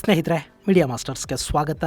ಸ್ನೇಹಿತರೆ, ಮೀಡಿಯಾ ಮಾಸ್ಟರ್ಸ್ಗೆ ಸ್ವಾಗತ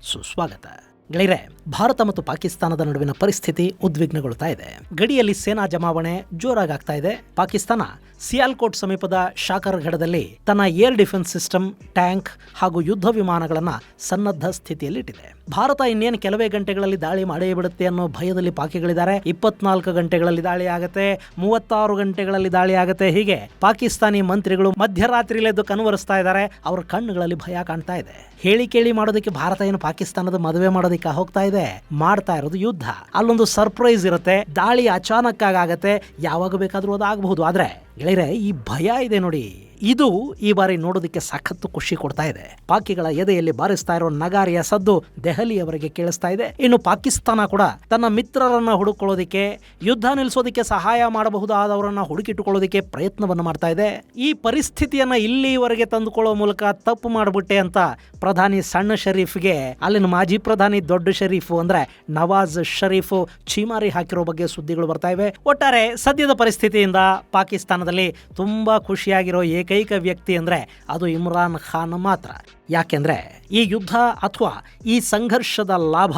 ಸುಸ್ವಾಗತ. ಗೆಳೆಯರೆ, ಭಾರತ ಮತ್ತು ಪಾಕಿಸ್ತಾನದ ನಡುವಿನ ಪರಿಸ್ಥಿತಿ ಉದ್ವಿಗ್ನಗೊಳ್ತಾ ಇದೆ. ಗಡಿಯಲ್ಲಿ ಸೇನಾ ಜಮಾವಣೆ ಜೋರಾಗ್ತಾ ಇದೆ. ಪಾಕಿಸ್ತಾನ ಸಿಯಾಲ್ಕೋಟ್ ಸಮೀಪದ ಶಾಕರ್ಗಢದಲ್ಲಿ ತನ್ನ ಏರ್ ಡಿಫೆನ್ಸ್ ಸಿಸ್ಟಮ್, ಟ್ಯಾಂಕ್ ಹಾಗೂ ಯುದ್ಧ ವಿಮಾನಗಳನ್ನು ಸನ್ನದ್ಧ ಸ್ಥಿತಿಯಲ್ಲಿಟ್ಟಿದೆ. ಭಾರತ ಇನ್ನೇನು ಕೆಲವೇ ಗಂಟೆಗಳಲ್ಲಿ ದಾಳಿ ಮಾಡೇ ಬಿಡುತ್ತೆ ಅನ್ನೋ ಭಯದಲ್ಲಿ ಪಾಕಿಗಳಿದ್ದಾರೆ. 24 ಗಂಟೆಗಳಲ್ಲಿ ದಾಳಿ ಆಗತ್ತೆ, 36 ಗಂಟೆಗಳಲ್ಲಿ ದಾಳಿ ಆಗತ್ತೆ. ಹೀಗೆ ಪಾಕಿಸ್ತಾನಿ ಮಂತ್ರಿಗಳು ಮಧ್ಯರಾತ್ರಿಲೆದ್ದು ಕನವರಿಸ್ತಾ ಇದ್ದಾರೆ. ಅವ್ರ ಕಣ್ಣುಗಳಲ್ಲಿ ಭಯ ಕಾಣ್ತಾ ಇದೆ. ಹೇಳಿ ಕೇಳಿ ಮಾಡೋದಕ್ಕೆ ಭಾರತ ಏನು ಪಾಕಿಸ್ತಾನದ ಮದುವೆ ಮಾಡೋದಕ್ಕೆ ಹೋಗ್ತಾ ಇದೆ? ಮಾಡ್ತಾ ಇರೋದು ಯುದ್ಧ. ಅಲ್ಲೊಂದು ಸರ್ಪ್ರೈಸ್ ಇರುತ್ತೆ. ದಾಳಿ ಅಚಾನಕ್ ಆಗತ್ತೆ, ಯಾವಾಗ ಬೇಕಾದ್ರೂ ಅದಾಗಬಹುದು. ಆದ್ರೆ ಗೆಳೆಯರೆ, ಈ ಭಯ ಇದೆ ನೋಡಿ, ಇದು ಈ ಬಾರಿ ನೋಡೋದಕ್ಕೆ ಸಖತ್ತು ಖುಷಿ ಕೊಡ್ತಾ ಇದೆ. ಪಾಕಿಗಳ ಎದೆಯಲ್ಲಿ ಬಾರಿಸ್ತಾ ಇರೋ ನಗಾರಿಯ ಸದ್ದು ದೆಹಲಿಯವರೆಗೆ ಕೇಳಿಸ್ತಾ ಇದೆ. ಇನ್ನು ಪಾಕಿಸ್ತಾನ ಕೂಡ ತನ್ನ ಮಿತ್ರರನ್ನ ಹುಡುಕೊಳ್ಳೋದಿಕ್ಕೆ, ಯುದ್ಧ ನಿಲ್ಲಿಸೋದಿಕ್ಕೆ ಸಹಾಯ ಮಾಡಬಹುದಾದವರನ್ನ ಹುಡುಕಿಟ್ಟುಕೊಳ್ಳೋದಿಕ್ಕೆ ಪ್ರಯತ್ನವನ್ನು ಮಾಡ್ತಾ ಇದೆ. ಈ ಪರಿಸ್ಥಿತಿಯನ್ನ ಇಲ್ಲಿವರೆಗೆ ತಂದುಕೊಳ್ಳೋ ಮೂಲಕ ತಪ್ಪು ಮಾಡಿಬಿಟ್ಟೆ ಅಂತ ಪ್ರಧಾನಿ ಸಣ್ಣ ಶರೀಫ್ಗೆ ಅಲ್ಲಿನ ಮಾಜಿ ಪ್ರಧಾನಿ ದೊಡ್ಡ ಶರೀಫು ಅಂದ್ರೆ ನವಾಜ್ ಶರೀಫ್ ಚೀಮಾರಿ ಹಾಕಿರೋ ಬಗ್ಗೆ ಸುದ್ದಿಗಳು ಬರ್ತಾ ಇವೆ. ಒಟ್ಟಾರೆ ಸದ್ಯದ ಪರಿಸ್ಥಿತಿಯಿಂದ ಪಾಕಿಸ್ತಾನದಲ್ಲಿ ತುಂಬಾ ಖುಷಿಯಾಗಿರೋ ಏಕೈಕ ವ್ಯಕ್ತಿ ಅಂದ್ರೆ ಅದು ಇಮ್ರಾನ್ ಖಾನ್ ಮಾತ್ರ. ಯಾಕೆಂದ್ರೆ ಈ ಯುದ್ಧ ಅಥವಾ ಈ ಸಂಘರ್ಷದ ಲಾಭ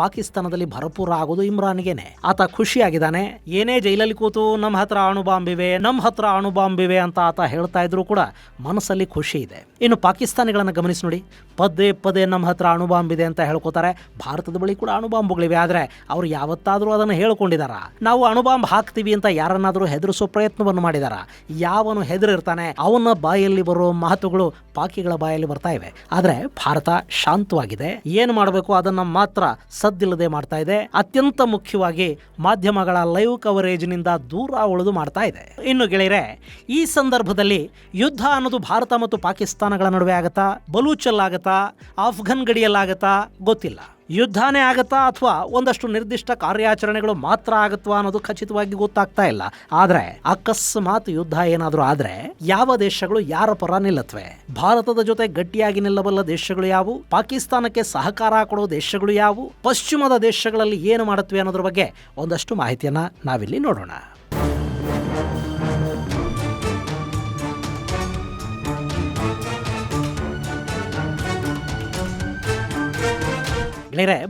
ಪಾಕಿಸ್ತಾನದಲ್ಲಿ ಭರಪೂರ ಆಗೋದು ಇಮ್ರಾನ್ಗೆನೆ. ಆತ ಖುಷಿಯಾಗಿದ್ದಾನೆ. ಏನೇ ಜೈಲಲ್ಲಿ ಕೂತು ನಮ್ಮ ಹತ್ರ ಅಣುಬಾಂಬಿವೆ ಅಂತ ಆತ ಹೇಳ್ತಾ ಇದ್ರು ಕೂಡ ಮನಸ್ಸಲ್ಲಿ ಖುಷಿ ಇದೆ. ಇನ್ನು ಪಾಕಿಸ್ತಾನಿಗಳನ್ನ ಗಮನಿಸಿ ನೋಡಿ, ಪದೇ ನಮ್ಮ ಹತ್ರ ಅಣುಬಾಂಬಿದೆ ಅಂತ ಹೇಳ್ಕೊತಾರೆ. ಭಾರತದ ಬಳಿ ಕೂಡ ಅಣುಬಾಂಬುಗಳಿವೆ. ಆದ್ರೆ ಅವ್ರು ಯಾವತ್ತಾದ್ರೂ ಅದನ್ನು ಹೇಳ್ಕೊಂಡಿದಾರ? ನಾವು ಅಣುಬಾಂಬ್ ಹಾಕ್ತೀವಿ ಅಂತ ಯಾರನ್ನಾದ್ರೂ ಹೆದರಿಸೋ ಪ್ರಯತ್ನವನ್ನು ಮಾಡಿದಾರ? ಯಾವನು ಹೆದರಿರ್ತಾನೆ ಅವನ ಬಾಯಲ್ಲಿ ಬರೋ ಮಾತುಗಳು ಪಾಕಿಗಳ ಬಾಯಲ್ಲಿ ಬರ್ತಾ ಇವೆ. ಆದ್ರೆ ಭಾರತ ಶಾಂತವಾಗಿದೆ. ಏನು ಮಾಡಬೇಕು ಅದನ್ನ ಮಾತ್ರ ಸದ್ದಿಲ್ಲದೆ ಮಾಡ್ತಾ ಇದೆ. ಅತ್ಯಂತ ಮುಖ್ಯವಾಗಿ ಮಾಧ್ಯಮಗಳ ಲೈವ್ ಕವರೇಜ್ ನಿಂದ ದೂರ ಉಳಿದು ಮಾಡ್ತಾ ಇದೆ. ಇನ್ನು ಗೆಳೆಯರೆ, ಈ ಸಂದರ್ಭದಲ್ಲಿ ಯುದ್ಧ ಅನ್ನೋದು ಭಾರತ ಮತ್ತು ಪಾಕಿಸ್ತಾನಗಳ ನಡುವೆ ಆಗತ್ತಾ, ಬಲೂಚಲ್ಲಾಗತ್ತಾ, ಆಫ್ಘನ್ ಗಡಿಯಲ್ಲಾಗತ್ತಾ ಗೊತ್ತಿಲ್ಲ. ಯುದ್ಧನೇ ಆಗತ್ತಾ ಅಥವಾ ಒಂದಷ್ಟು ನಿರ್ದಿಷ್ಟ ಕಾರ್ಯಾಚರಣೆಗಳು ಮಾತ್ರ ಆಗತ್ವಾ ಅನ್ನೋದು ಖಚಿತವಾಗಿ ಗೊತ್ತಾಗ್ತಾ ಇಲ್ಲ. ಆದ್ರೆ ಅಕಸ್ಮಾತ್ ಯುದ್ಧ ಏನಾದ್ರೂ ಆದ್ರೆ ಯಾವ ದೇಶಗಳು ಯಾರ ಪರ ನಿಲ್ಲತ್ವೆ? ಭಾರತದ ಜೊತೆ ಗಟ್ಟಿಯಾಗಿ ನಿಲ್ಲಬಲ್ಲ ದೇಶಗಳು ಯಾವುವು? ಪಾಕಿಸ್ತಾನಕ್ಕೆ ಸಹಕಾರ ಕೊಡೋ ದೇಶಗಳು ಯಾವುವು? ಪಶ್ಚಿಮದ ದೇಶಗಳಲ್ಲಿ ಏನು ಮಾಡುತ್ತವೆ ಅನ್ನೋದ್ರ ಬಗ್ಗೆ ಒಂದಷ್ಟು ಮಾಹಿತಿಯನ್ನ ನಾವಿಲ್ಲಿ ನೋಡೋಣ.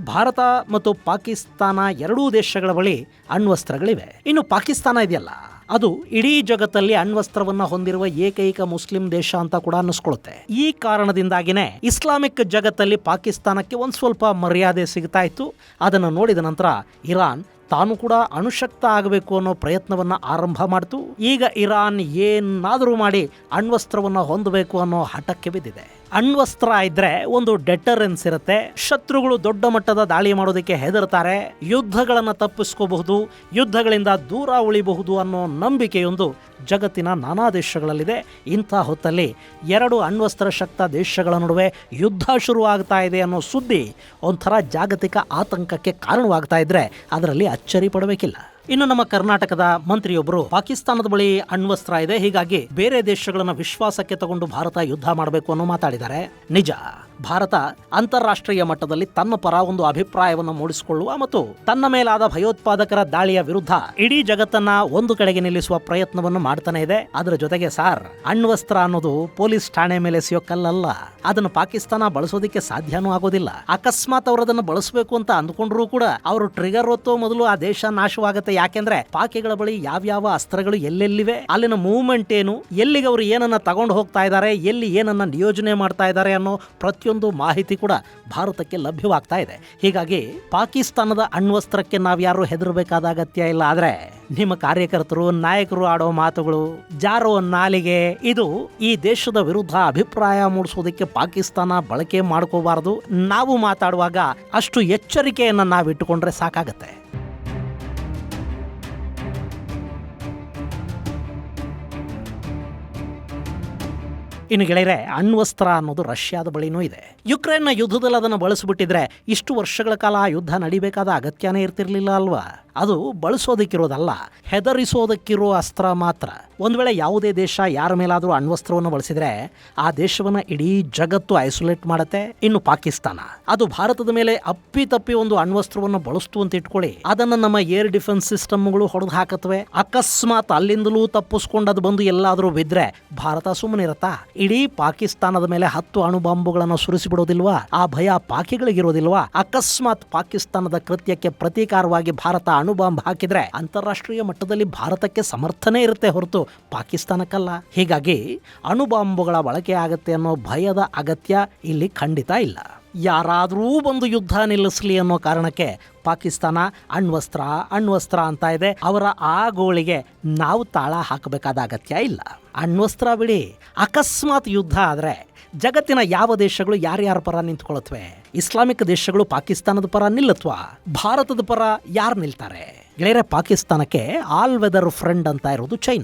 ಭಾರತ ಮತ್ತು ಪಾಕಿಸ್ತಾನ ಎರಡೂ ದೇಶಗಳ ಬಳಿ ಅಣ್ವಸ್ತ್ರಗಳಿವೆ. ಇನ್ನು ಪಾಕಿಸ್ತಾನ ಇದೆಯಲ್ಲ, ಅದು ಇಡೀ ಜಗತ್ತಲ್ಲಿ ಅಣ್ವಸ್ತ್ರವನ್ನ ಹೊಂದಿರುವ ಏಕೈಕ ಮುಸ್ಲಿಂ ದೇಶ ಅಂತ ಕೂಡ ಅನ್ನಿಸ್ಕೊಳ್ಳುತ್ತೆ. ಈ ಕಾರಣದಿಂದಾಗಿನೇ ಇಸ್ಲಾಮಿಕ್ ಜಗತ್ತಲ್ಲಿ ಪಾಕಿಸ್ತಾನಕ್ಕೆ ಒಂದ್ ಸ್ವಲ್ಪ ಮರ್ಯಾದೆ ಸಿಗ್ತಾ ಇತ್ತು. ಅದನ್ನು ನೋಡಿದ ನಂತರ ಇರಾನ್ ತಾನು ಕೂಡ ಅಣುಶಕ್ತ ಆಗಬೇಕು ಅನ್ನೋ ಪ್ರಯತ್ನವನ್ನ ಆರಂಭ ಮಾಡಿತು. ಈಗ ಇರಾನ್ ಏನಾದರೂ ಮಾಡಿ ಅಣ್ವಸ್ತ್ರವನ್ನ ಹೊಂದಬೇಕು ಅನ್ನೋ ಹಠಕ್ಕೆ ಬಿದ್ದಿದೆ. ಅಣ್ವಸ್ತ್ರ ಇದ್ರೆ ಒಂದು ಡೆಟರೆನ್ಸ್ ಇರುತ್ತೆ. ಶತ್ರುಗಳು ದೊಡ್ಡ ಮಟ್ಟದ ದಾಳಿ ಮಾಡೋದಕ್ಕೆ ಹೆದರ್ತಾರೆ. ಯುದ್ಧಗಳನ್ನ ತಪ್ಪಿಸ್ಕೋಬಹುದು, ಯುದ್ಧಗಳಿಂದ ದೂರ ಉಳಿಬಹುದು ಅನ್ನೋ ನಂಬಿಕೆಯೊಂದು ಜಗತ್ತಿನ ನಾನಾ ದೇಶಗಳಲ್ಲಿದೆ. ಇಂಥ ಹೊತ್ತಲ್ಲಿ ಎರಡು ಅಣ್ವಸ್ತ್ರ ಶಕ್ತ ದೇಶಗಳ ನಡುವೆ ಯುದ್ಧ ಶುರುವಾಗ್ತಾ ಇದೆ ಅನ್ನೋ ಸುದ್ದಿ ಒಂಥರ ಜಾಗತಿಕ ಆತಂಕಕ್ಕೆ ಕಾರಣವಾಗ್ತಾ ಇದ್ರೆ ಅದರಲ್ಲಿ ಅಚ್ಚರಿ ಪಡಬೇಕಿಲ್ಲ. ಇನ್ನು ನಮ್ಮ ಕರ್ನಾಟಕದ ಮಂತ್ರಿಯೊಬ್ಬರು ಪಾಕಿಸ್ತಾನದ ಬಳಿ ಅಣ್ವಸ್ತ್ರ ಇದೆ, ಹೀಗಾಗಿ ಬೇರೆ ದೇಶಗಳನ್ನ ವಿಶ್ವಾಸಕ್ಕೆ ತಗೊಂಡು ಭಾರತ ಯುದ್ಧ ಮಾಡಬೇಕು ಅನ್ನೋ ಮಾತಾಡಿದ್ದಾರೆ. ನಿಜ, ಭಾರತ ಅಂತಾರಾಷ್ಟ್ರೀಯ ಮಟ್ಟದಲ್ಲಿ ತನ್ನ ಪರ ಒಂದು ಅಭಿಪ್ರಾಯವನ್ನು ಮೂಡಿಸಿಕೊಳ್ಳುವ ಮತ್ತು ತನ್ನ ಮೇಲಾದ ಭಯೋತ್ಪಾದಕರ ದಾಳಿಯ ವಿರುದ್ಧ ಇಡೀ ಜಗತ್ತನ್ನ ಒಂದು ಕಡೆಗೆ ನಿಲ್ಲಿಸುವ ಪ್ರಯತ್ನವನ್ನು ಮಾಡ್ತಾನೆ ಇದೆ. ಅದರ ಜೊತೆಗೆ ಅಣ್ವಸ್ತ್ರ ಅನ್ನೋದು ಪೊಲೀಸ್ ಠಾಣೆ ಮೇಲೆ ಸಿಯೋ ಕಲ್ಲಲ್ಲ. ಅದನ್ನು ಪಾಕಿಸ್ತಾನ ಬಳಸೋದಿಕ್ಕೆ ಸಾಧ್ಯನೂ ಆಗೋದಿಲ್ಲ. ಅಕಸ್ಮಾತ್ ಅವರದನ್ನು ಬಳಸಬೇಕು ಅಂತ ಅಂದ್ಕೊಂಡ್ರೂ ಕೂಡ ಅವರು ಟ್ರಿಗರ್ ಒತ್ತೋ ಮೊದಲು ಆ ದೇಶ ನಾಶವಾಗುತ್ತೆ. ಯಾಕೆಂದ್ರೆ ಪಾಕಿಗಳ ಬಳಿ ಯಾವ್ಯಾವ ಅಸ್ತ್ರಗಳು ಎಲ್ಲೆಲ್ಲಿವೆ, ಅಲ್ಲಿನ ಮೂವ್ಮೆಂಟ್ ಏನು, ಎಲ್ಲಿಗೆ ಅವರು ಏನನ್ನ ತಗೊಂಡು ಹೋಗ್ತಾ ಇದ್ದಾರೆ, ಎಲ್ಲಿ ಏನನ್ನ ನಿಯೋಜನೆ ಮಾಡ್ತಾ ಇದ್ದಾರೆ ಅನ್ನೋ ಪ್ರತಿಯೊಂದು ಮಾಹಿತಿ ಕೂಡ ಭಾರತಕ್ಕೆ ಲಭ್ಯವಾಗ್ತಾ ಇದೆ. ಹೀಗಾಗಿ ಪಾಕಿಸ್ತಾನದ ಅಣ್ವಸ್ತ್ರಕ್ಕೆ ನಾವ್ಯಾರು ಹೆದರಬೇಕಾದ ಅಗತ್ಯ ಇಲ್ಲ. ಆದ್ರೆ ನಿಮ್ಮ ಕಾರ್ಯಕರ್ತರು, ನಾಯಕರು ಆಡೋ ಮಾತುಗಳು, ಜಾರೋ ನಾಲಿಗೆ, ಇದು ಈ ದೇಶದ ವಿರುದ್ಧ ಅಭಿಪ್ರಾಯ ಮೂಡಿಸೋದಕ್ಕೆ ಪಾಕಿಸ್ತಾನ ಬಳಕೆ ಮಾಡ್ಕೋಬಾರದು. ನಾವು ಮಾತಾಡುವಾಗ ಅಷ್ಟು ಎಚ್ಚರಿಕೆಯನ್ನ ನಾವಿಟ್ಟುಕೊಂಡ್ರೆ ಸಾಕಾಗತ್ತೆ. ಇನ್ನು ಗೆಳೆಯರೆ, ಅಣ್ವಸ್ತ್ರ ಅನ್ನೋದು ರಷ್ಯಾದ ಬಳಿನೂ ಇದೆ. ಯುಕ್ರೇನ್ನ ಯುದ್ಧದಲ್ಲಿ ಅದನ್ನು ಬಳಸಿಬಿಟ್ಟಿದ್ರೆ ಇಷ್ಟು ವರ್ಷಗಳ ಕಾಲ ಆ ಯುದ್ಧ ನಡಿಬೇಕಾದ ಅಗತ್ಯನೇ ಇರ್ತಿರ್ಲಿಲ್ಲ ಅಲ್ವಾ? ಅದು ಬಳಸೋದಕ್ಕಿರೋದಲ್ಲ, ಹೆದರಿಸೋದಕ್ಕಿರೋ ಅಸ್ತ್ರ ಮಾತ್ರ. ಒಂದು ವೇಳೆ ಯಾವುದೇ ದೇಶ ಯಾರ ಮೇಲಾದರೂ ಅಣ್ವಸ್ತ್ರವನ್ನು ಬಳಸಿದ್ರೆ ಆ ದೇಶವನ್ನ ಇಡೀ ಜಗತ್ತು ಐಸೋಲೇಟ್ ಮಾಡುತ್ತೆ. ಇನ್ನು ಪಾಕಿಸ್ತಾನ ಅದು ಭಾರತದ ಮೇಲೆ ಅಪ್ಪಿತಪ್ಪಿ ಒಂದು ಅಣ್ವಸ್ತ್ರವನ್ನು ಬಳಸ್ತು ಅಂತ ಇಟ್ಕೊಳ್ಳಿ, ಅದನ್ನ ನಮ್ಮ ಏರ್ ಡಿಫೆನ್ಸ್ ಸಿಸ್ಟಮ್ಗಳು ಹೊಡೆದು ಹಾಕತ್ವೆ. ಅಕಸ್ಮಾತ್ ಅಲ್ಲಿಂದಲೂ ತಪ್ಪಿಸ್ಕೊಂಡು ಅದು ಬಂದು ಎಲ್ಲಾದರೂ ಬಿದ್ರೆ ಭಾರತ ಸುಮ್ಮನೆ ಇರತ್ತಾ? ಇಡೀ ಪಾಕಿಸ್ತಾನದ ಮೇಲೆ 10 ಅಣುಬಾಂಬುಗಳನ್ನು ಸುರಿಸಿಬಿಡೋದಿಲ್ವಾ? ಆ ಭಯ ಪಾಕಿಗಳಿಗಿರೋದಿಲ್ವಾ? ಅಕಸ್ಮಾತ್ ಪಾಕಿಸ್ತಾನದ ಕೃತ್ಯಕ್ಕೆ ಪ್ರತೀಕಾರವಾಗಿ ಭಾರತ ಅಣುಬಾಂಬ್ ಹಾಕಿದ್ರೆ ಅಂತಾರಾಷ್ಟ್ರೀಯ ಮಟ್ಟದಲ್ಲಿ ಭಾರತಕ್ಕೆ ಸಮರ್ಥನೆ ಇರುತ್ತೆ ಹೊರತು ಪಾಕಿಸ್ತಾನಕ್ಕಲ್ಲ. ಹೀಗಾಗಿ ಅಣುಬಾಂಬುಗಳ ಬಳಕೆ ಆಗತ್ತೆ ಅನ್ನೋ ಭಯದ ಅಗತ್ಯ ಇಲ್ಲಿ ಖಂಡಿತ ಇಲ್ಲ. ಯಾರಾದರೂ ಬಂದು ಯುದ್ಧ ನಿಲ್ಲಿಸಲಿ ಅನ್ನೋ ಕಾರಣಕ್ಕೆ ಪಾಕಿಸ್ತಾನ ಅಣ್ವಸ್ತ್ರ ಅಂತ ಇದೆ. ಅವರ ಆ ಗೋಳಿಗೆ ನಾವು ತಾಳ ಹಾಕಬೇಕಾದ ಅಗತ್ಯ ಇಲ್ಲ. ಅಣ್ವಸ್ತ್ರ ಬಿಡಿ, ಅಕಸ್ಮಾತ್ ಯುದ್ಧ ಆದರೆ ಜಗತ್ತಿನ ಯಾವ ದೇಶಗಳು ಯಾರ್ಯಾರ ಪರ ನಿಂತ್ಕೊಳತ್ವೆ? ಇಸ್ಲಾಮಿಕ್ ದೇಶಗಳು ಪಾಕಿಸ್ತಾನದ ಪರ ನಿಲ್ಲತ್ವಾ? ಭಾರತದ ಪರ ಯಾರು ನಿಲ್ತಾರೆ? ಗೆಳೆಯರೆ, ಪಾಕಿಸ್ತಾನಕ್ಕೆ ಆಲ್ ವೆದರ್ ಫ್ರೆಂಡ್ ಅಂತ ಇರೋದು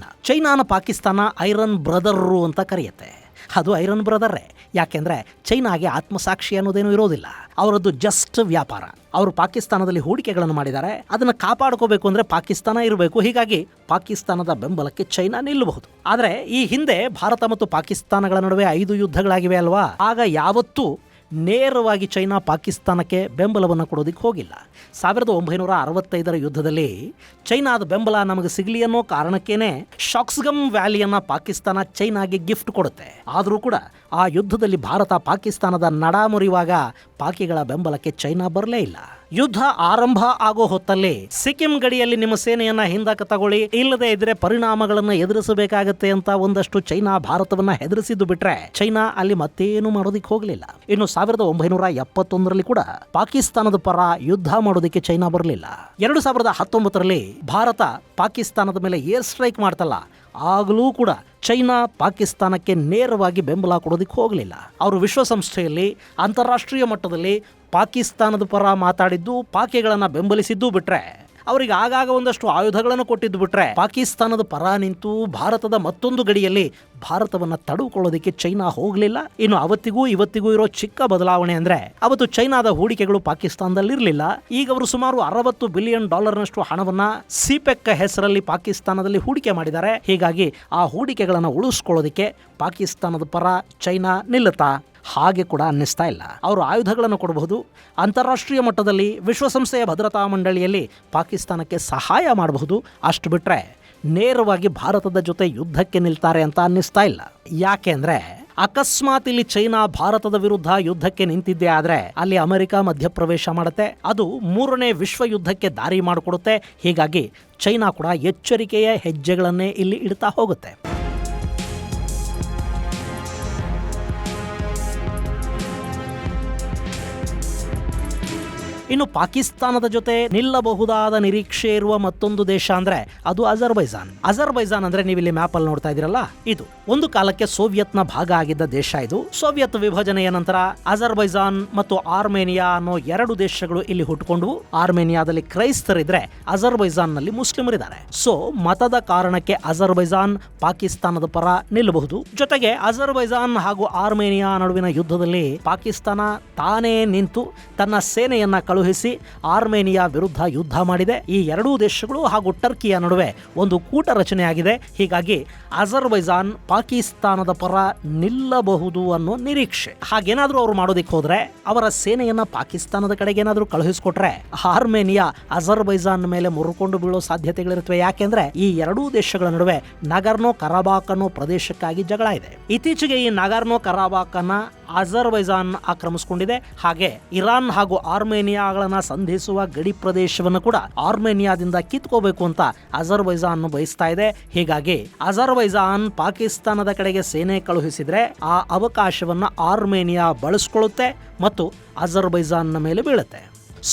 ಚೈನಾನ ಪಾಕಿಸ್ತಾನ ಐರನ್ ಬ್ರದರ್ರು ಅಂತ ಕರೆಯುತ್ತೆ. ಅದು ಐರನ್ ಬ್ರದರ್ರೇ. ಯಾಕೆಂದ್ರೆ ಚೈನಾಗೆ ಆತ್ಮಸಾಕ್ಷಿ ಅನ್ನೋದೇನು ಇರೋದಿಲ್ಲ. ಅವರದ್ದು ಜಸ್ಟ್ ವ್ಯಾಪಾರ. ಅವರು ಪಾಕಿಸ್ತಾನದಲ್ಲಿ ಹೂಡಿಕೆಗಳನ್ನು ಮಾಡಿದ್ದಾರೆ. ಅದನ್ನು ಕಾಪಾಡ್ಕೋಬೇಕು ಅಂದ್ರೆ ಪಾಕಿಸ್ತಾನ ಇರಬೇಕು. ಹೀಗಾಗಿ ಪಾಕಿಸ್ತಾನದ ಬೆಂಬಲಕ್ಕೆ ಚೈನಾ ನಿಲ್ಲಬಹುದು. ಆದರೆ ಈ ಹಿಂದೆ ಭಾರತ ಮತ್ತು ಪಾಕಿಸ್ತಾನಗಳ ನಡುವೆ 5 ಯುದ್ಧಗಳಾಗಿವೆ ಅಲ್ವಾ? ಆಗ ಯಾವತ್ತೂ ನೇರವಾಗಿ ಚೈನಾ ಪಾಕಿಸ್ತಾನಕ್ಕೆ ಬೆಂಬಲವನ್ನು ಕೊಡೋದಿಕ್ಕೆ ಹೋಗಿಲ್ಲ. 1965ರ ಯುದ್ಧದಲ್ಲಿ ಚೈನಾದ ಬೆಂಬಲ ನಮಗೆ ಸಿಗಲಿ ಅನ್ನೋ ಕಾರಣಕ್ಕೇನೆ ಶಾಕ್ಸ್ಗಮ್ ವ್ಯಾಲಿಯನ್ನ ಪಾಕಿಸ್ತಾನ ಚೈನಾಗೆ ಗಿಫ್ಟ್ ಕೊಡುತ್ತೆ. ಆದರೂ ಕೂಡ ಆ ಯುದ್ಧದಲ್ಲಿ ಭಾರತ ಪಾಕಿಸ್ತಾನದ ನಡ ಮುರಿಯುವಾಗ ಪಾಕಿಗಳ ಬೆಂಬಲಕ್ಕೆ ಚೈನಾ ಬರಲೇ ಇಲ್ಲ. ಯುದ್ಧ ಆರಂಭ ಆಗೋ ಹೊತ್ತಲ್ಲಿ ಸಿಕ್ಕಿಂ ಗಡಿಯಲ್ಲಿ ನಿಮ್ಮ ಸೇನೆಯನ್ನ ಹಿಂದಕ್ಕೆ ತಗೊಳ್ಳಿ, ಇಲ್ಲದೆ ಇದ್ರೆ ಪರಿಣಾಮಗಳನ್ನು ಎದುರಿಸಬೇಕಾಗತ್ತೆ ಅಂತ ಒಂದಷ್ಟು ಚೈನಾ ಭಾರತವನ್ನ ಹೆದರಿಸಿದ್ದು ಬಿಟ್ರೆ ಚೈನಾ ಅಲ್ಲಿ ಮತ್ತೇನು ಮಾಡೋದಿಕ್ಕೆ ಹೋಗಲಿಲ್ಲ. ಇನ್ನು 1971ರಲ್ಲಿ ಕೂಡ ಪಾಕಿಸ್ತಾನದ ಪರ ಯುದ್ಧ ಮಾಡೋದಕ್ಕೆ ಚೈನಾ ಬರಲಿಲ್ಲ. 2019ರಲ್ಲಿ ಭಾರತ ಪಾಕಿಸ್ತಾನದ ಮೇಲೆ ಏರ್ ಸ್ಟ್ರೈಕ್ ಮಾಡ್ತಲ್ಲ, ಆಗಲೂ ಕೂಡ ಚೈನಾ ಪಾಕಿಸ್ತಾನಕ್ಕೆ ನೇರವಾಗಿ ಬೆಂಬಲ ಕೊಡೋದಕ್ಕೆ ಹೋಗಲಿಲ್ಲ. ಅವರು ವಿಶ್ವಸಂಸ್ಥೆಯಲ್ಲಿ ಅಂತಾರಾಷ್ಟ್ರೀಯ ಮಟ್ಟದಲ್ಲಿ ಪಾಕಿಸ್ತಾನದ ಪರ ಮಾತಾಡಿದ್ದು, ಪಾಕಿಗಳನ್ನು ಬೆಂಬಲಿಸಿದ್ದು ಬಿಟ್ರೆ, ಅವರಿಗೆ ಆಗಾಗ ಒಂದಷ್ಟು ಆಯುಧಗಳನ್ನು ಕೊಟ್ಟಿದ್ದು ಬಿಟ್ರೆ, ಪಾಕಿಸ್ತಾನದ ಪರ ನಿಂತು ಭಾರತದ ಮತ್ತೊಂದು ಗಡಿಯಲ್ಲಿ ಭಾರತವನ್ನು ತಡೆದುಕೊಳ್ಳೋದಕ್ಕೆ ಚೈನಾ ಹೋಗಲಿಲ್ಲ. ಇನ್ನು ಅವತ್ತಿಗೂ ಇವತ್ತಿಗೂ ಇರೋ ಚಿಕ್ಕ ಬದಲಾವಣೆ ಅಂದ್ರೆ, ಅವತ್ತು ಚೈನಾದ ಹೂಡಿಕೆಗಳು ಪಾಕಿಸ್ತಾನದಲ್ಲಿ ಇರಲಿಲ್ಲ. ಈಗ ಅವರು ಸುಮಾರು $60 ಬಿಲಿಯನ್ ಹಣವನ್ನ ಸಿಪೆಕ್ ಹೆಸರಲ್ಲಿ ಪಾಕಿಸ್ತಾನದಲ್ಲಿ ಹೂಡಿಕೆ ಮಾಡಿದ್ದಾರೆ. ಹೀಗಾಗಿ ಆ ಹೂಡಿಕೆಗಳನ್ನು ಉಳಿಸ್ಕೊಳ್ಳೋದಕ್ಕೆ ಪಾಕಿಸ್ತಾನದ ಪರ ಚೈನಾ ನಿಲ್ಲುತ್ತಾ? ಹಾಗೆ ಕೂಡ ಅನ್ನಿಸ್ತಾ ಇಲ್ಲ. ಅವರು ಆಯುಧಗಳನ್ನು ಕೊಡಬಹುದು, ಅಂತಾರಾಷ್ಟ್ರೀಯ ಮಟ್ಟದಲ್ಲಿ ವಿಶ್ವಸಂಸ್ಥೆಯ ಭದ್ರತಾ ಮಂಡಳಿಯಲ್ಲಿ ಪಾಕಿಸ್ತಾನಕ್ಕೆ ಸಹಾಯ ಮಾಡಬಹುದು. ಅಷ್ಟು ಬಿಟ್ರೆ ನೇರವಾಗಿ ಭಾರತದ ಜೊತೆ ಯುದ್ಧಕ್ಕೆ ನಿಲ್ತಾರೆ ಅಂತ ಅನ್ನಿಸ್ತಾ ಇಲ್ಲ. ಯಾಕೆಂದ್ರೆ ಅಕಸ್ಮಾತ್ ಇಲ್ಲಿ ಚೈನಾ ಭಾರತದ ವಿರುದ್ಧ ಯುದ್ಧಕ್ಕೆ ನಿಂತಿದ್ದೇ ಆದ್ರೆ ಅಲ್ಲಿ ಅಮೆರಿಕ ಮಧ್ಯಪ್ರವೇಶ ಮಾಡುತ್ತೆ. ಅದು 3ನೇ ವಿಶ್ವ ಯುದ್ಧಕ್ಕೆ ದಾರಿ ಮಾಡಿಕೊಡುತ್ತೆ. ಹೀಗಾಗಿ ಚೈನಾ ಕೂಡ ಎಚ್ಚರಿಕೆಯ ಹೆಜ್ಜೆಗಳನ್ನೇ ಇಲ್ಲಿ ಇಡ್ತಾ ಹೋಗುತ್ತೆ. ಇನ್ನು ಪಾಕಿಸ್ತಾನದ ಜೊತೆ ನಿಲ್ಲಬಹುದಾದ ನಿರೀಕ್ಷೆ ಇರುವ ಮತ್ತೊಂದು ದೇಶ ಅಂದ್ರೆ ಅದು ಅಜರ್ಬೈಜಾನ್ ಅಂದ್ರೆ ನೀವು ಇಲ್ಲಿ ಮ್ಯಾಪ್ ಅಲ್ಲಿ ನೋಡ್ತಾ ಇದೀರಲ್ಲ, ಇದು ಒಂದು ಕಾಲಕ್ಕೆ ಸೋವಿಯತ್ನ ಭಾಗ ಆಗಿದ್ದ ದೇಶ. ಇದು ಸೋವಿಯತ್ ವಿಭಜನೆಯ ನಂತರ ಅಜರ್ಬೈಜಾನ್ ಮತ್ತು ಆರ್ಮೇನಿಯಾ ಅನ್ನೋ 2 ದೇಶಗಳು ಇಲ್ಲಿ ಹುಟ್ಟುಕೊಂಡವು. ಆರ್ಮೇನಿಯಾದಲ್ಲಿ ಕ್ರೈಸ್ತರಿದ್ರೆ ಅಜರ್ಬೈಜಾನ್ ನಲ್ಲಿ ಮುಸ್ಲಿಮರಿದ್ದಾರೆ. ಸೊ ಮತದ ಕಾರಣಕ್ಕೆ ಅಜರ್ಬೈಜಾನ್ ಪಾಕಿಸ್ತಾನದ ಪರ ನಿಲ್ಲಬಹುದು. ಜೊತೆಗೆ ಅಜರ್ಬೈಜಾನ್ ಹಾಗೂ ಆರ್ಮೇನಿಯಾ ನಡುವಿನ ಯುದ್ಧದಲ್ಲಿ ಪಾಕಿಸ್ತಾನ ತಾನೇ ನಿಂತು ತನ್ನ ಸೇನೆಯನ್ನ ಕಳುಹಿಸಿ ಆರ್ಮೇನಿಯಾ ವಿರುದ್ಧ ಯುದ್ಧ ಮಾಡಿದೆ. ಈ 2 ದೇಶಗಳು ಹಾಗೂ ಟರ್ಕಿಯ ನಡುವೆ ಒಂದು ಕೂಟ ರಚನೆಯಾಗಿದೆ. ಹೀಗಾಗಿ ಅಜರ್ಬೈಜಾನ್ ಪಾಕಿಸ್ತಾನದ ಪರ ನಿಲ್ಲಬಹುದು ಅನ್ನೋ ನಿರೀಕ್ಷೆ. ಹಾಗೇನಾದ್ರೂ ಅವರು ಮಾಡೋದಿಕ್ಕೆ ಹೋದ್ರೆ, ಅವರ ಸೇನೆಯನ್ನ ಪಾಕಿಸ್ತಾನದ ಕಡೆಗೆ ಏನಾದ್ರೂ ಕಳುಹಿಸಿಕೊಟ್ರೆ ಆರ್ಮೇನಿಯಾ ಅಜರ್ಬೈಜಾನ್ ಮೇಲೆ ಮುರುಕೊಂಡು ಬೀಳೋ ಸಾಧ್ಯತೆಗಳಿರುತ್ತವೆ. ಯಾಕೆಂದ್ರೆ ಈ 2 ದೇಶಗಳ ನಡುವೆ ನಗರ್ನೋ ಕರಾಬಾಕ್ ಅನ್ನೋ ಪ್ರದೇಶಕ್ಕಾಗಿ ಜಗಳ ಇದೆ. ಇತ್ತೀಚೆಗೆ ಈ ನಗರ್ನೋ ಕರಾಬಾಕ್ ಅನ್ನ ಅಜರ್ಬೈಜಾನ್ ಆಕ್ರಮಿಸಿಕೊಂಡಿದೆ. ಹಾಗೆ ಇರಾನ್ ಹಾಗೂ ಆರ್ಮೇನಿಯಾಗಳನ್ನ ಸಂಧಿಸುವ ಗಡಿ ಪ್ರದೇಶವನ್ನು ಕೂಡ ಆರ್ಮೇನಿಯಾದಿಂದ ಕಿತ್ಕೋಬೇಕು ಅಂತ ಅಜರ್ಬೈಜಾನ್ ಬಯಸ್ತಾ ಇದೆ. ಹೀಗಾಗಿ ಅಜರ್ಬೈಜಾನ್ ಪಾಕಿಸ್ತಾನದ ಕಡೆಗೆ ಸೇನೆ ಕಳುಹಿಸಿದ್ರೆ ಆ ಅವಕಾಶವನ್ನ ಆರ್ಮೇನಿಯಾ ಬಳಸ್ಕೊಳ್ಳುತ್ತೆ ಮತ್ತು ಅಜರ್ಬೈಜಾನ್ನ ಮೇಲೆ ಬೀಳುತ್ತೆ.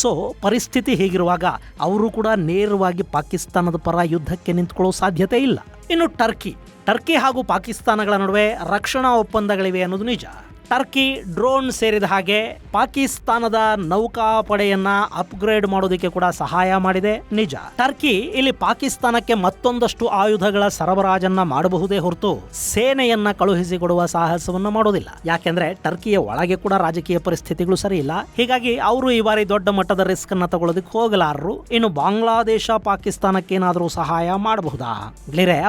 ಸೊ ಪರಿಸ್ಥಿತಿ ಹೀಗಿರುವಾಗ ಅವರು ಕೂಡ ನೇರವಾಗಿ ಪಾಕಿಸ್ತಾನದ ಪರ ಯುದ್ಧಕ್ಕೆ ನಿಂತ್ಕೊಳ್ಳೋ ಸಾಧ್ಯತೆ ಇಲ್ಲ. ಇನ್ನು ಟರ್ಕಿ ಹಾಗೂ ಪಾಕಿಸ್ತಾನಗಳ ನಡುವೆ ರಕ್ಷಣಾ ಒಪ್ಪಂದಗಳಿವೆ ಅನ್ನೋದು ನಿಜ. ಟರ್ಕಿ ಡ್ರೋನ್ ಸೇರಿದ ಹಾಗೆ ಪಾಕಿಸ್ತಾನದ ನೌಕಾಪಡೆಯನ್ನ ಅಪ್ಗ್ರೇಡ್ ಮಾಡೋದಕ್ಕೆ ಕೂಡ ಸಹಾಯ ಮಾಡಿದೆ. ನಿಜ, ಟರ್ಕಿ ಇಲ್ಲಿ ಪಾಕಿಸ್ತಾನಕ್ಕೆ ಮತ್ತೊಂದಷ್ಟು ಆಯುಧಗಳ ಸರಬರಾಜನ್ನ ಮಾಡಬಹುದೇ ಹೊರತು ಸೇನೆಯನ್ನ ಕಳುಹಿಸಿಕೊಡುವ ಸಾಹಸವನ್ನ ಮಾಡೋದಿಲ್ಲ. ಯಾಕೆಂದ್ರೆ ಟರ್ಕಿಯ ಒಳಗೆ ಕೂಡ ರಾಜಕೀಯ ಪರಿಸ್ಥಿತಿಗಳು ಸರಿ ಇಲ್ಲ. ಹೀಗಾಗಿ ಅವರು ಈ ಬಾರಿ ದೊಡ್ಡ ಮಟ್ಟದ ರಿಸ್ಕ್ ಅನ್ನ ತಗೊಳ್ಳೋದಕ್ಕೆ ಹೋಗಲಾರರು. ಇನ್ನು ಬಾಂಗ್ಲಾದೇಶ ಪಾಕಿಸ್ತಾನಕ್ಕೆ ಏನಾದರೂ ಸಹಾಯ ಮಾಡಬಹುದಾ?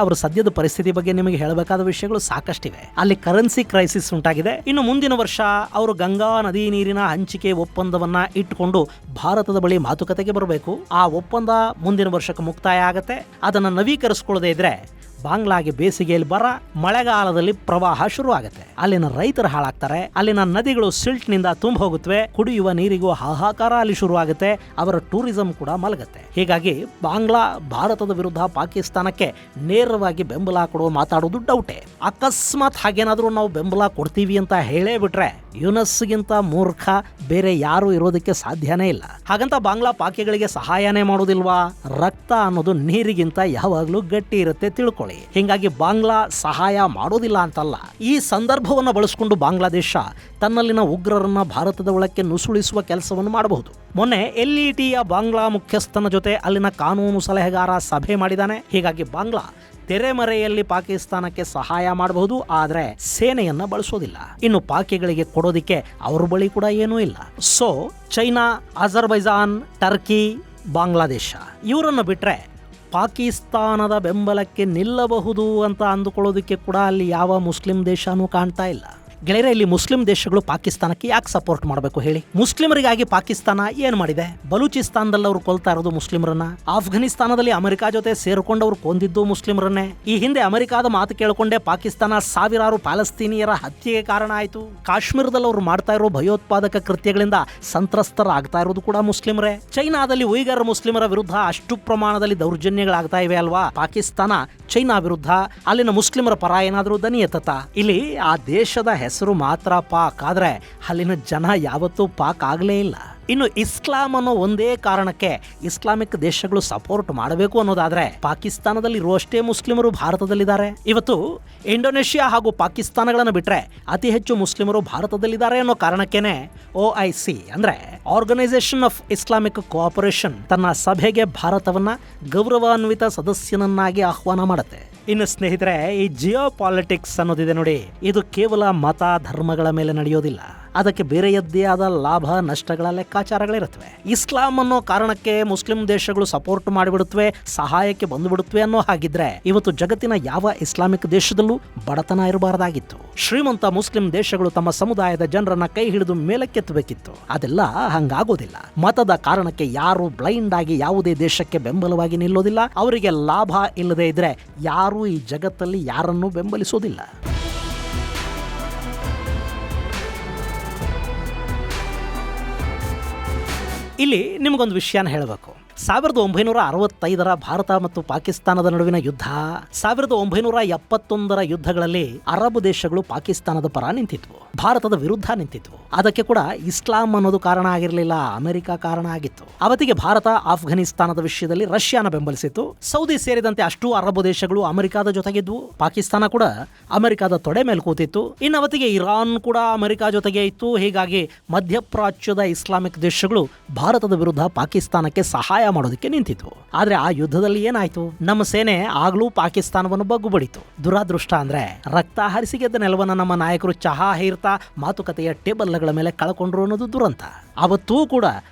ಅವರು ಸದ್ಯದ ಪರಿಸ್ಥಿತಿ ಬಗ್ಗೆ ನಿಮಗೆ ಹೇಳಬೇಕಾದ ವಿಷಯಗಳು ಸಾಕಷ್ಟಿವೆ. ಅಲ್ಲಿ ಕರೆನ್ಸಿ ಕ್ರೈಸಿಸ್ ಉಂಟಾಗಿದೆ. ಇನ್ನು ಮುಂದಿನ ವರ್ಷ ಅವರು ಗಂಗಾ ನದಿ ನೀರಿನ ಹಂಚಿಕೆ ಒಪ್ಪಂದವನ್ನ ಇಟ್ಟುಕೊಂಡು ಭಾರತದ ಬಳಿ ಮಾತುಕತೆಗೆ ಬರಬೇಕು. ಆ ಒಪ್ಪಂದ ಮುಂದಿನ ವರ್ಷಕ್ಕೆ ಮುಕ್ತಾಯ ಆಗತ್ತೆ. ಅದನ್ನು ನವೀಕರಿಸಿಕೊಳ್ಳದೆ ಇದ್ರೆ ಬಾಂಗ್ಲಾಗೆ ಬೇಸಿಗೆಯಲ್ಲಿ ಬರ, ಮಳೆಗಾಲದಲ್ಲಿ ಪ್ರವಾಹ ಶುರು ಆಗುತ್ತೆ. ಅಲ್ಲಿನ ರೈತರು ಹಾಳಾಗ್ತಾರೆ. ಅಲ್ಲಿನ ನದಿಗಳು ಸಿಲ್ಟ್ ನಿಂದ ತುಂಬ ಹೋಗುತ್ತವೆ. ಕುಡಿಯುವ ನೀರಿಗೂ ಹಾಹಾಕಾರ ಅಲ್ಲಿ ಶುರು ಆಗುತ್ತೆ. ಅವರ ಟೂರಿಸಂ ಕೂಡ ಮಲಗುತ್ತೆ. ಹೀಗಾಗಿ ಬಾಂಗ್ಲಾ ಭಾರತದ ವಿರುದ್ಧ ಪಾಕಿಸ್ತಾನಕ್ಕೆ ನೇರವಾಗಿ ಬೆಂಬಲ ಕೊಡುವ ಮಾತಾಡೋದು ಡೌಟೆ. ಅಕಸ್ಮಾತ್ ಹಾಗೇನಾದ್ರೂ ನಾವು ಬೆಂಬಲ ಕೊಡ್ತೀವಿ ಅಂತ ಹೇಳೇ ಬಿಟ್ರೆ ಯುನಸ್ಗಿಂತ ಮೂರ್ಖ ಬೇರೆ ಯಾರು ಇರೋದಕ್ಕೆ ಸಾಧ್ಯನೇ ಇಲ್ಲ. ಹಾಗಂತ ಬಾಂಗ್ಲಾ ಪಾಕಿಗಳಿಗೆ ಸಹಾಯನೇ ಮಾಡೋದಿಲ್ವಾ? ರಕ್ತ ಅನ್ನೋದು ನೀರಿಗಿಂತ ಯಾವಾಗ್ಲೂ ಗಟ್ಟಿ ಇರುತ್ತೆ, ತಿಳ್ಕೊಳ್ಳಿ. ಹಿಂಗಾಗಿ ಬಾಂಗ್ಲಾ ಸಹಾಯ ಮಾಡೋದಿಲ್ಲ ಅಂತಲ್ಲ. ಈ ಸಂದರ್ಭವನ್ನು ಬಳಸಿಕೊಂಡು ಬಾಂಗ್ಲಾದೇಶ ತನ್ನಲ್ಲಿನ ಉಗ್ರರನ್ನ ಭಾರತದ ಒಳಕ್ಕೆ ನುಸುಳಿಸುವ ಕೆಲಸವನ್ನು ಮಾಡಬಹುದು. ಮೊನ್ನೆ LETಯ ಬಾಂಗ್ಲಾ ಮುಖ್ಯಸ್ಥನ ಜೊತೆ ಅಲ್ಲಿನ ಕಾನೂನು ಸಲಹೆಗಾರ ಸಭೆ ಮಾಡಿದ್ದಾನೆ. ಹೀಗಾಗಿ ಬಾಂಗ್ಲಾ ತೆರೆಮರೆಯಲ್ಲಿ ಪಾಕಿಸ್ತಾನಕ್ಕೆ ಸಹಾಯ ಮಾಡಬಹುದು, ಆದರೆ ಸೇನೆಯನ್ನ ಬಳಸೋದಿಲ್ಲ. ಇನ್ನು ಪಾಕಿಗಳಿಗೆ ಕೊಡೋದಿಕ್ಕೆ ಅವ್ರ ಬಳಿ ಕೂಡ ಏನೂ ಇಲ್ಲ. So China, Azerbaijan, Turkey, Bangladesh ಇವರನ್ನು ಬಿಟ್ರೆ ಪಾಕಿಸ್ತಾನದ ಬೆಂಬಲಕ್ಕೆ ನಿಲ್ಲಬಹುದು ಅಂತ ಅಂದುಕೊಳ್ಳೋದಕ್ಕೆ ಕೂಡ ಅಲ್ಲಿ ಯಾವ ಮುಸ್ಲಿಂ ದೇಶನೂ ಕಾಣ್ತಾ ಇಲ್ಲ. ಗೆಳೆಯರೆ, ಇಲ್ಲಿ ಮುಸ್ಲಿಂ ದೇಶಗಳು ಪಾಕಿಸ್ತಾನಕ್ಕೆ ಯಾಕೆ ಸಪೋರ್ಟ್ ಮಾಡಬೇಕು ಹೇಳಿ? ಮುಸ್ಲಿಮರಿಗಾಗಿ ಪಾಕಿಸ್ತಾನ ಏನ್ ಮಾಡಿದೆ? ಬಲೂಚಿಸ್ತಾನದಲ್ಲಿ ಅವರು ಕೊಲ್ತಾ ಇರೋದು ಮುಸ್ಲಿಮರನ್ನ. ಆಫ್ಘನಿಸ್ತಾನದಲ್ಲಿ ಅಮೆರಿಕ ಜೊತೆ ಸೇರ್ಕೊಂಡವ್ರು ಕೊಂದಿದ್ದು ಮುಸ್ಲಿಮರನ್ನೇ. ಈ ಹಿಂದೆ ಅಮೆರಿಕಾದ ಮಾತು ಕೇಳಿಕೊಂಡೇ ಪಾಕಿಸ್ತಾನ ಸಾವಿರಾರು ಪ್ಯಾಲೆಸ್ತೀನಿಯರ ಹತ್ಯೆಗೆ ಕಾರಣ ಆಯಿತು. ಕಾಶ್ಮೀರದಲ್ಲಿ ಅವರು ಮಾಡ್ತಾ ಇರೋ ಭಯೋತ್ಪಾದಕ ಕೃತ್ಯಗಳಿಂದ ಸಂತ್ರಸ್ತರಾಗ್ತಾ ಇರೋದು ಕೂಡ ಮುಸ್ಲಿಮರೇ. ಚೈನಾದಲ್ಲಿ ಉಯ್ಗರ್ ಮುಸ್ಲಿಮರ ವಿರುದ್ಧ ಅಷ್ಟು ಪ್ರಮಾಣದಲ್ಲಿ ದೌರ್ಜನ್ಯಗಳಾಗ್ತಾ ಇವೆ ಅಲ್ವಾ? ಪಾಕಿಸ್ತಾನ ಚೈನಾ ವಿರುದ್ಧ ಅಲ್ಲಿನ ಮುಸ್ಲಿಮರ ಪರ ಏನಾದರೂ ದನಿ ಎತ್ತತಾ? ಇಲ್ಲಿ ಆ ದೇಶದ ಹೆಸರು ಮಾತ್ರ ಪಾಕ್, ಆದ್ರೆ ಅಲ್ಲಿನ ಜನ ಯಾವತ್ತೂ ಪಾಕ್ ಆಗಲೇ ಇಲ್ಲ. ಇನ್ನು ಇಸ್ಲಾಂ ಅನ್ನೋ ಒಂದೇ ಕಾರಣಕ್ಕೆ ಇಸ್ಲಾಮಿಕ್ ದೇಶಗಳು ಸಪೋರ್ಟ್ ಮಾಡಬೇಕು ಅನ್ನೋದಾದ್ರೆ ಪಾಕಿಸ್ತಾನದಲ್ಲಿ ಇರುವಷ್ಟೇ ಮುಸ್ಲಿಮರು ಭಾರತದಲ್ಲಿದ್ದಾರೆ. ಇವತ್ತು ಇಂಡೋನೇಷ್ಯಾ ಹಾಗೂ ಪಾಕಿಸ್ತಾನಗಳನ್ನು ಬಿಟ್ರೆ ಅತಿ ಹೆಚ್ಚು ಮುಸ್ಲಿಮರು ಭಾರತದಲ್ಲಿದ್ದಾರೆ ಅನ್ನೋ ಕಾರಣಕ್ಕೇನೆ OIC ಅಂದ್ರೆ ಆರ್ಗನೈಸೇಷನ್ ಆಫ್ ಇಸ್ಲಾಮಿಕ್ ಕೋಆಪರೇಷನ್ ತನ್ನ ಸಭೆಗೆ ಭಾರತವನ್ನ ಗೌರವಾನ್ವಿತ ಸದಸ್ಯನನ್ನಾಗಿ ಆಹ್ವಾನ ಮಾಡುತ್ತೆ. ಇನ್ನು ಸ್ನೇಹಿತರೆ, ಈ ಜಿಯೋ ಪಾಲಿಟಿಕ್ಸ್ ಅನ್ನೋದಿದೆ ನೋಡಿ, ಇದು ಕೇವಲ ಮತ ಧರ್ಮಗಳ ಮೇಲೆ ನಡೆಯೋದಿಲ್ಲ. ಅದಕ್ಕೆ ಬೇರೆಯದ್ದೇ ಆದ ಲಾಭ ನಷ್ಟಗಳ ಲೆಕ್ಕಾಚಾರಗಳಿರುತ್ತವೆ. ಇಸ್ಲಾಂ ಅನ್ನೋ ಕಾರಣಕ್ಕೆ ಮುಸ್ಲಿಂ ದೇಶಗಳು ಸಪೋರ್ಟ್ ಮಾಡಿಬಿಡುತ್ತವೆ, ಸಹಾಯಕ್ಕೆ ಬಂದುಬಿಡುತ್ತವೆ ಅನ್ನೋ ಹಾಗಿದ್ರೆ ಇವತ್ತು ಜಗತ್ತಿನ ಯಾವ ಇಸ್ಲಾಮಿಕ್ ದೇಶದಲ್ಲೂ ಬಡತನ ಇರಬಾರ್ದಾಗಿತ್ತು. ಶ್ರೀಮಂತ ಮುಸ್ಲಿಂ ದೇಶಗಳು ತಮ್ಮ ಸಮುದಾಯದ ಜನರನ್ನ ಕೈ ಹಿಡಿದು ಮೇಲಕ್ಕೆತ್ತಬೇಕಿತ್ತು. ಅದೆಲ್ಲ ಹಂಗಾಗೋದಿಲ್ಲ. ಮತದ ಕಾರಣಕ್ಕೆ ಯಾರು ಬ್ಲೈಂಡ್ ಆಗಿ ಯಾವುದೇ ದೇಶಕ್ಕೆ ಬೆಂಬಲವಾಗಿ ನಿಲ್ಲೋದಿಲ್ಲ. ಅವರಿಗೆ ಲಾಭ ಇಲ್ಲದೆ ಇದ್ರೆ ಯಾರೂ ಈ ಜಗತ್ತಲ್ಲಿ ಯಾರನ್ನೂ ಬೆಂಬಲಿಸೋದಿಲ್ಲ. ಇಲ್ಲಿ ನಿಮಗೊಂದು ವಿಷಯನ ಹೇಳಬೇಕು. 1965ರ ಭಾರತ ಮತ್ತು ಪಾಕಿಸ್ತಾನದ ನಡುವಿನ ಯುದ್ಧ, 1971ರ ಯುದ್ಧಗಳಲ್ಲಿ ಅರಬ್ ದೇಶಗಳು ಪಾಕಿಸ್ತಾನದ ಪರ ನಿಂತಿದ್ವು, ಭಾರತದ ವಿರುದ್ಧ ನಿಂತಿದ್ವು. ಅದಕ್ಕೆ ಕೂಡ ಇಸ್ಲಾಂ ಅನ್ನೋದು ಕಾರಣ ಆಗಿರಲಿಲ್ಲ, ಅಮೆರಿಕ ಕಾರಣ ಆಗಿತ್ತು. ಅವತ್ತಿಗೆ ಭಾರತ ಆಫ್ಘನಿಸ್ತಾನದ ವಿಷಯದಲ್ಲಿ ರಷ್ಯಾನ ಬೆಂಬಲಿಸಿತ್ತು. ಸೌದಿ ಸೇರಿದಂತೆ ಅಷ್ಟು ಅರಬ್ ದೇಶಗಳು ಅಮೆರಿಕದ ಜೊತೆಗಿದ್ವು. ಪಾಕಿಸ್ತಾನ ಕೂಡ ಅಮೆರಿಕದ ತೊಡೆ ಮೇಲೆ ಕೂತಿತ್ತು. ಇನ್ನು ಅವತ್ತಿಗೆ ಇರಾನ್ ಕೂಡ ಅಮೆರಿಕ ಜೊತೆಗೆ ಇತ್ತು. ಹೀಗಾಗಿ ಮಧ್ಯಪ್ರಾಚ್ಯದ ಇಸ್ಲಾಮಿಕ್ ದೇಶಗಳು ಭಾರತದ ವಿರುದ್ಧ ಪಾಕಿಸ್ತಾನಕ್ಕೆ ಸಹಾಯ ಮಾಡೋದಕ್ಕೆ ನಿಂತಿದ್ವು. ಆದ್ರೆ ಆ ಯುದ್ಧದಲ್ಲಿ ಏನಾಯ್ತು? ನಮ್ಮ ಸೇನೆ ಆಗ್ಲೂ ಪಾಕಿಸ್ತಾನವನ್ನು ಬಗ್ಗು ಬಡಿತು. ದುರಾದೃಷ್ಟ ಅಂದ್ರೆ ರಕ್ತ ಹರಿಸಿಗೆದ್ದ ನೆಲವನ್ನ ನಮ್ಮ ನಾಯಕರು ಚಹಾ ಹೇರ್ತಾ ಮಾತುಕತೆಯ ಟೇಬಲ್ಗಳ ಮೇಲೆ ಕಳ್ಕೊಂಡ್ರು ಅನ್ನೋದು ದುರಂತ. ಅವತ್ತೂ ಕೂಡ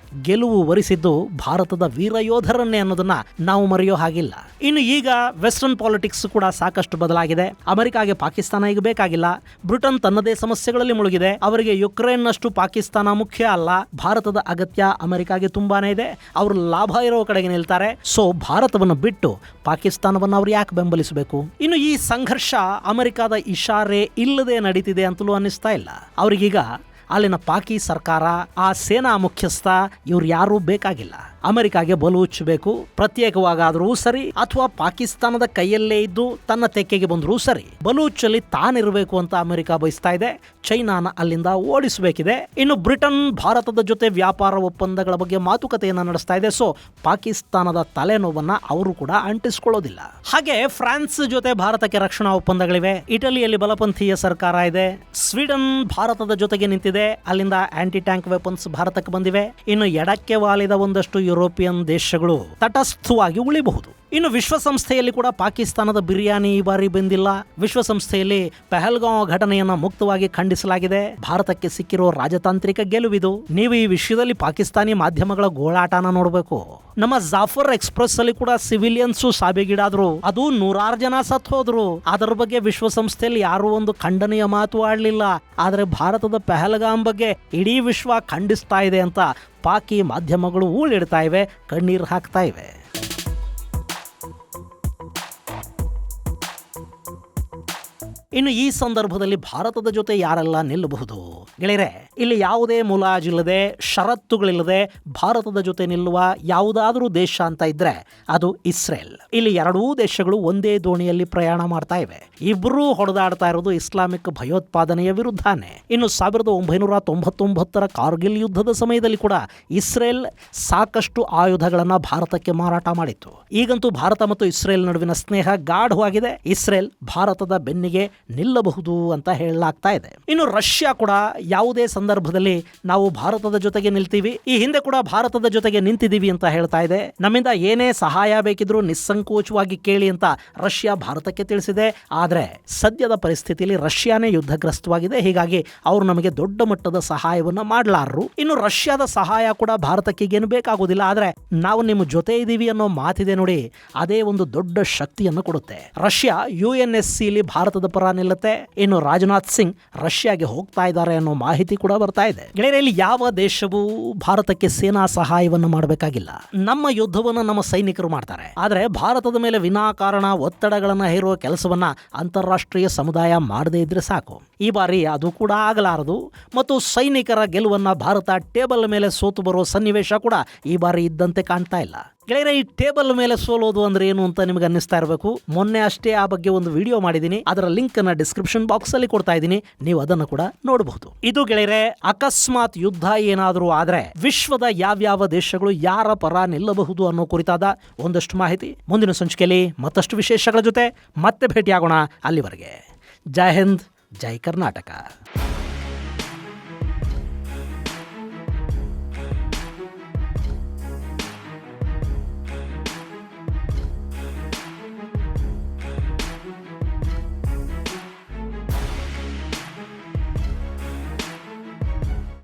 ಗೆಲುವು ವರಿಸಿದ್ದು ಭಾರತದ ವೀರ ಯೋಧರನ್ನೇ ಅನ್ನೋದನ್ನ ನಾವು ಮರೆಯೋ ಹಾಗಿಲ್ಲ. ಇನ್ನು ಈಗ ವೆಸ್ಟರ್ನ್ ಪಾಲಿಟಿಕ್ಸ್ ಕೂಡ ಸಾಕಷ್ಟು ಬದಲಾಗಿದೆ. ಅಮೆರಿಕಾಗೆ ಪಾಕಿಸ್ತಾನ ಈಗ ಬೇಕಾಗಿಲ್ಲ. ಬ್ರಿಟನ್ ತನ್ನದೇ ಸಮಸ್ಯೆಗಳಲ್ಲಿ ಮುಳುಗಿದೆ. ಅವರಿಗೆ ಯುಕ್ರೇನ್ ನಷ್ಟು ಪಾಕಿಸ್ತಾನ ಮುಖ್ಯ ಅಲ್ಲ. ಭಾರತದ ಅಗತ್ಯ ಅಮೆರಿಕಾಗೆ ತುಂಬಾನೇ ಇದೆ. ಅವರು ಲಾಭ ಇರೋ ಕಡೆಗೆ ನಿಲ್ತಾರೆ. ಸೊ ಭಾರತವನ್ನು ಬಿಟ್ಟು ಪಾಕಿಸ್ತಾನವನ್ನು ಅವ್ರು ಯಾಕೆ ಬೆಂಬಲಿಸಬೇಕು? ಇನ್ನು ಈ ಸಂಘರ್ಷ ಅಮೆರಿಕದ ಇಶಾರೆ ಇಲ್ಲದೆ ನಡೀತಿದೆ ಅಂತಲೂ ಅನ್ನಿಸ್ತಾ ಇಲ್ಲ. ಅವ್ರಿಗೀಗ ಅಲ್ಲಿನ ಪಾಕಿ ಸರ್ಕಾರ, ಆ ಸೇನಾ ಮುಖ್ಯಸ್ಥ ಇವ್ರು ಯಾರೂ ಬೇಕಾಗಿಲ್ಲ. ಅಮೆರಿಕಾಗೆ ಬಲೂಚ್ ಬೇಕು, ಪ್ರತ್ಯೇಕವಾಗಾದರೂ ಸರಿ ಅಥವಾ ಪಾಕಿಸ್ತಾನದ ಕೈಯಲ್ಲೇ ಇದ್ದು ತನ್ನ ತೆಕ್ಕೆಗೆ ಬಂದರೂ ಸರಿ, ಬಲೂಚ್ ಅಲ್ಲಿ ತಾನಿರಬೇಕು ಅಂತ ಅಮೆರಿಕ ಬಯಸ್ತಾ ಇದೆ. ಚೈನಾನ ಅಲ್ಲಿಂದ ಓಡಿಸಬೇಕಿದೆ. ಇನ್ನು ಬ್ರಿಟನ್ ಭಾರತದ ಜೊತೆ ವ್ಯಾಪಾರ ಒಪ್ಪಂದಗಳ ಬಗ್ಗೆ ಮಾತುಕತೆಯನ್ನು ನಡೆಸ್ತಾ ಇದೆ. ಸೊ ಪಾಕಿಸ್ತಾನದ ತಲೆನೋವನ್ನ ಅವರು ಕೂಡ ಅಂಟಿಸ್ಕೊಳ್ಳೋದಿಲ್ಲ. ಹಾಗೆ ಫ್ರಾನ್ಸ್ ಜೊತೆ ಭಾರತಕ್ಕೆ ರಕ್ಷಣಾ ಒಪ್ಪಂದಗಳಿವೆ. ಇಟಲಿಯಲ್ಲಿ ಬಲಪಂಥೀಯ ಸರ್ಕಾರ ಇದೆ. ಸ್ವೀಡನ್ ಭಾರತದ ಜೊತೆಗೆ ನಿಂತಿದೆ. ಅಲ್ಲಿಂದ ಆಂಟಿ ಟ್ಯಾಂಕ್ ವೆಪನ್ಸ್ ಭಾರತಕ್ಕೆ ಬಂದಿವೆ. ಇನ್ನು ಎಡಕ್ಕೆ ವಾಲಿದ ಒಂದಷ್ಟು ಯುರೋಪಿಯನ್ ದೇಶಗಳು ತಟಸ್ಥವಾಗಿ ಉಳಿಬಹುದು. ಇನ್ನು ವಿಶ್ವಸಂಸ್ಥೆಯಲ್ಲಿ ಕೂಡ ಪಾಕಿಸ್ತಾನದ ಬಿರಿಯಾನಿ ಈ ಬಾರಿ ಬಂದಿಲ್ಲ. ವಿಶ್ವಸಂಸ್ಥೆಯಲ್ಲಿ ಪಹಲ್ಗಾಂವ್ ಘಟನೆಯನ್ನ ಮುಕ್ತವಾಗಿ ಖಂಡಿಸಲಾಗಿದೆ. ಭಾರತಕ್ಕೆ ಸಿಕ್ಕಿರೋ ರಾಜತಾಂತ್ರಿಕ ಗೆಲುವಿದು. ನೀವು ಈ ವಿಷಯದಲ್ಲಿ ಪಾಕಿಸ್ತಾನಿ ಮಾಧ್ಯಮಗಳ ಗೋಳಾಟನ ನೋಡಬೇಕು. ನಮ್ಮ ಜಾಫರ್ ಎಕ್ಸ್ಪ್ರೆಸ್ ಅಲ್ಲಿ ಕೂಡ ಸಿವಿಲಿಯನ್ಸ್ ಸಾವಿಗೀಡಾದ್ರು, ಅದು 100 ಜನ ಸತ್ತು ಹೋದ್ರು. ಅದರ ಬಗ್ಗೆ ವಿಶ್ವಸಂಸ್ಥೆಯಲ್ಲಿ ಯಾರು ಒಂದು ಖಂಡನೆಯ ಮಾತು ಆಡಲಿಲ್ಲ. ಆದರೆ ಭಾರತದ ಪಹಲ್ಗಾಮ್ ಬಗ್ಗೆ ಇಡೀ ವಿಶ್ವ ಖಂಡಿಸ್ತಾ ಇದೆ ಅಂತ ಪಾಕಿ ಮಾಧ್ಯಮಗಳು ಊಳಿಡ್ತಾ ಇವೆ, ಕಣ್ಣೀರು ಹಾಕ್ತಾ ಇವೆ. ಇನ್ನು ಈ ಸಂದರ್ಭದಲ್ಲಿ ಭಾರತದ ಜೊತೆ ಯಾರೆಲ್ಲ ನಿಲ್ಲಬಹುದು ಗೆಳೆಯರೆ? ಇಲ್ಲಿ ಯಾವುದೇ ಮುಲಾಜಿಲ್ಲದೆ, ಷರತ್ತುಗಳಿಲ್ಲದೆ ಭಾರತದ ಜೊತೆ ನಿಲ್ಲುವ ಯಾವುದಾದ್ರೂ ದೇಶ ಅಂತ ಇದ್ರೆ ಅದು ಇಸ್ರೇಲ್. ಇಲ್ಲಿ ಎರಡೂ ದೇಶಗಳು ಒಂದೇ ದೋಣಿಯಲ್ಲಿ ಪ್ರಯಾಣ ಮಾಡ್ತಾ ಇವೆ. ಇಬ್ಬರೂ ಹೊಡೆದಾಡ್ತಾ ಇರೋದು ಇಸ್ಲಾಮಿಕ್ ಭಯೋತ್ಪಾದನೆಯ ವಿರುದ್ಧನೇ. ಇನ್ನು 1999ರ ಕಾರ್ಗಿಲ್ ಯುದ್ಧದ ಸಮಯದಲ್ಲಿ ಕೂಡ ಇಸ್ರೇಲ್ ಸಾಕಷ್ಟು ಆಯುಧಗಳನ್ನ ಭಾರತಕ್ಕೆ ಮಾರಾಟ ಮಾಡಿತ್ತು. ಈಗಂತೂ ಭಾರತ ಮತ್ತು ಇಸ್ರೇಲ್ ನಡುವಿನ ಸ್ನೇಹ ಗಾಢವಾಗಿದೆ. ಇಸ್ರೇಲ್ ಭಾರತದ ಬೆನ್ನಿಗೆ ನಿಲ್ಲಬಹುದು ಅಂತ ಹೇಳಲಾಗ್ತಾ ಇದೆ. ಇನ್ನು ರಷ್ಯಾ ಕೂಡ ಯಾವುದೇ ಸಂದರ್ಭದಲ್ಲಿ ನಾವು ಭಾರತದ ಜೊತೆಗೆ ನಿಲ್ತೀವಿ, ಈ ಹಿಂದೆ ಕೂಡ ಭಾರತದ ಜೊತೆಗೆ ನಿಂತಿದ್ದೀವಿ ಅಂತ ಹೇಳ್ತಾ ಇದೆ. ನಮ್ಮಿಂದ ಏನೇ ಸಹಾಯ ಬೇಕಿದ್ರೂ ನಿಸ್ಸಂಕೋಚವಾಗಿ ಕೇಳಿ ಅಂತ ರಷ್ಯಾ ಭಾರತಕ್ಕೆ ತಿಳಿಸಿದೆ. ಆದರೆ ಸದ್ಯದ ಪರಿಸ್ಥಿತಿಯಲ್ಲಿ ರಷ್ಯಾನೇ ಯುದ್ಧಗ್ರಸ್ತವಾಗಿದೆ. ಹೀಗಾಗಿ ಅವರು ನಮಗೆ ದೊಡ್ಡ ಮಟ್ಟದ ಸಹಾಯವನ್ನು ಮಾಡಲಾರರು. ಇನ್ನು ರಷ್ಯಾದ ಸಹಾಯ ಕೂಡ ಭಾರತಕ್ಕೆ ಏನು ಬೇಕಾಗುವುದಿಲ್ಲ. ಆದರೆ ನಾವು ನಿಮ್ಮ ಜೊತೆ ಇದ್ದೀವಿ ಅನ್ನೋ ಮಾತಿದೆ ನೋಡಿ, ಅದೇ ಒಂದು ದೊಡ್ಡ ಶಕ್ತಿಯನ್ನು ಕೊಡುತ್ತೆ. ರಷ್ಯಾ UNSCಲಿ ಭಾರತದ ಪರ ನಿಲ್ಲುತ್ತೆ. ಇನ್ನು ರಾಜನಾಥ್ ಸಿಂಗ್ ರಷ್ಯಾಗೆ ಹೋಗ್ತಾ ಇದ್ದಾರೆ ಅನ್ನೋ ಮಾಹಿತಿ ಕೂಡ ಬರ್ತಾ ಇದೆ. ಗೆಳೆಯರಲ್ಲಿ ಯಾವ ದೇಶವೂ ಭಾರತಕ್ಕೆ ಸೇನಾ ಸಹಾಯವನ್ನು ಮಾಡಬೇಕಾಗಿಲ್ಲ. ನಮ್ಮ ಯುದ್ಧವನ್ನು ನಮ್ಮ ಸೈನಿಕರು ಮಾಡ್ತಾರೆ. ಆದರೆ ಭಾರತದ ಮೇಲೆ ವಿನಾಕಾರಣ ಒತ್ತಡಗಳನ್ನ ಹೇರುವ ಕೆಲಸವನ್ನ ಅಂತಾರಾಷ್ಟ್ರೀಯ ಸಮುದಾಯ ಮಾಡದೇ ಇದ್ರೆ ಸಾಕು. ಈ ಬಾರಿ ಅದು ಕೂಡ ಆಗಲಾರದು. ಮತ್ತು ಸೈನಿಕರ ಗೆಲುವನ್ನ ಭಾರತ ಟೇಬಲ್ ಮೇಲೆ ಸೋತು ಬರೋ ಸನ್ನಿವೇಶ ಕೂಡ ಈ ಬಾರಿ ಇದ್ದಂತೆ ಕಾಣ್ತಾ ಇಲ್ಲ. ಗೆಳೆಯರೆ, ಈ ಟೇಬಲ್ ಮೇಲೆ ಸೋಲೋದು ಅಂದ್ರೆ ಏನು ಅಂತ ನಿಮಗೆ ಅನ್ನಿಸ್ತಾ ಇರಬೇಕು. ಮೊನ್ನೆ ಅಷ್ಟೇ ಆ ಬಗ್ಗೆ ಒಂದು ವಿಡಿಯೋ ಮಾಡಿದ್ದೀನಿ. ಅದರ ಲಿಂಕ್ ಅನ್ನ ಡಿಸ್ಕ್ರಿಪ್ಷನ್ ಬಾಕ್ಸ್ ಅಲ್ಲಿ ಕೊಡ್ತಾ ಇದ್ದೀನಿ, ನೀವು ಅದನ್ನು ಕೂಡ ನೋಡಬಹುದು. ಇದು ಗೆಳೆಯರೆ, ಅಕಸ್ಮಾತ್ ಯುದ್ಧ ಏನಾದರೂ ಆದ್ರೆ ವಿಶ್ವದ ಯಾವ್ಯಾವ ದೇಶಗಳು ಯಾರ ಪರ ನಿಲ್ಲಬಹುದು ಅನ್ನೋ ಕುರಿತಾದ ಒಂದಷ್ಟು ಮಾಹಿತಿ ಮುಂದಿನ ಸಂಚಿಕೆಯಲ್ಲಿ ಮತ್ತಷ್ಟು ವಿಶೇಷಗಳ ಜೊತೆ ಮತ್ತೆ ಭೇಟಿಯಾಗೋಣ. ಅಲ್ಲಿವರೆಗೆ ಜೈ ಹಿಂದ್, ಜೈ ಕರ್ನಾಟಕ.